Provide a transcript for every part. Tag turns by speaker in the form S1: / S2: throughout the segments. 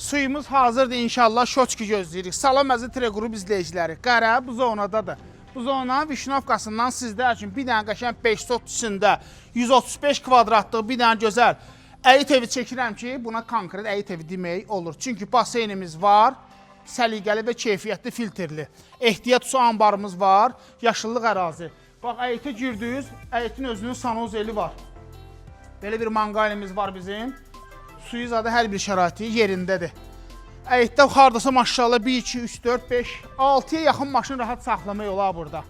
S1: Suyumuz hazırdır inşallah, şoçki gözləyirik. Salam əziz Teleqrup izləyiciləri. Qara bu zonadadır. Bu zonanın Vişnovkasından sizlər üçün bir dənə qəşəng 5 sot içində 135 kvadratlıq bir dənə gözəl əyit evi çəkirəm ki, buna konkret əyit evi demək olur. Çünki baseynimiz var, səliqəli və keyfiyyətli filtrli. Ehtiyat su anbarımız var, yaşıllıq ərazi. Bax, əyitə girdiniz, əyitin özünün sanuzeli var. Belə bir manqalimiz var bizim. Suyu zadə hər bir şəraiti yerindədir. Əyitdə hardasa maşallah 1, 2, 3, 4, 5, 6-ya yaxın maşın rahat saxlamaq olar burada.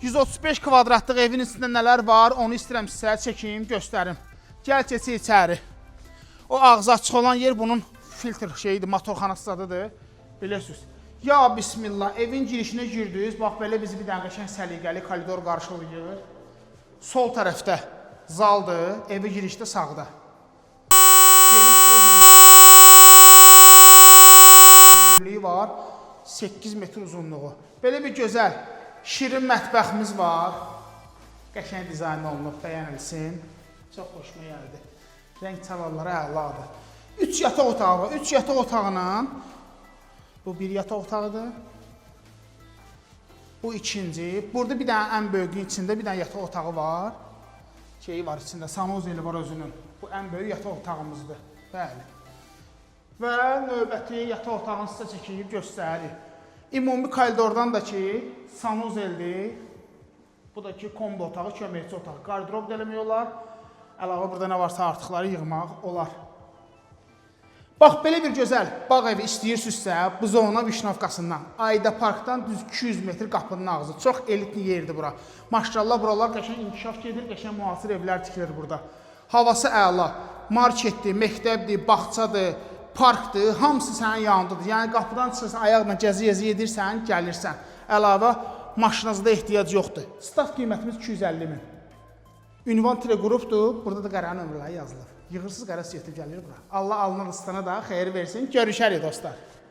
S1: 135 kvadratlıq evin içində nələr var, onu istəyirəm sizə çəkeyim, göstərim. Gəl keçək içəri. O ağzı açıq olan yer bunun filtr şeyidir, motorxanası zadıdır. Bilirsiniz. Ya bismillah, evin girişinə girdiniz, bax belə bizi bir dənə qəşəng səliqəli koridor qarşılayır. Sol tərəfdə zaldır, evi girişdə sağda. Var, 8 metr uzunluğu. Belə bir gözəl, şirin mətbəximiz var. Qəşəng dizayn olunub, bəyənilsin. Çox xoşuma gəldi. Rəng çalarları əladır. 3 yataq otağı var. 3 yataq otağına, bu bir yataq otağıdır. Bu ikinci. Burada bir dənə ən böyüyün içində bir dənə yataq otağı var. Şeyi var içində, sanuzeli var özünün. Bu ən böyük yataq otağımızdır. Bəli. Və növbəti yataq otağını sizə çəkib göstərir. Ümumi koridordan da ki, sanuzeldir. Bu da ki, kombo otağı, köməkçi otağı. Qardırop eləmək olar. Əlavə burada nə varsa artıqları yığmaq olar. Bax, belə bir gözəl bağ evi istəyirsinizsə, bu zona Vişnovkasından, Ayda Parkdan düz 200 metr qapının ağzı. Çox elitli yerdir bura. Maşallah, buralar qəşəng inkişaf gedir, qəşəng müasir evlər tikilir burada. Havası əla. Marketdir, məktəbdir, bağçadır, parkdır, hamısı sənin yanındadır. Yəni, qapıdan çıxırsan, ayaqla gəzi-gəzi edirsən, gəlirsən. Əlavə, maşınınızda ehtiyac yoxdur. Start qiymətimiz 250 min. Ünvan Teleqrupdur, burada da Qaranın ömrləri yazılır. Yığırsız qara siyeti gəlir bura. Allah alına rızqına da xeyir versin. Görüşərik dostlar.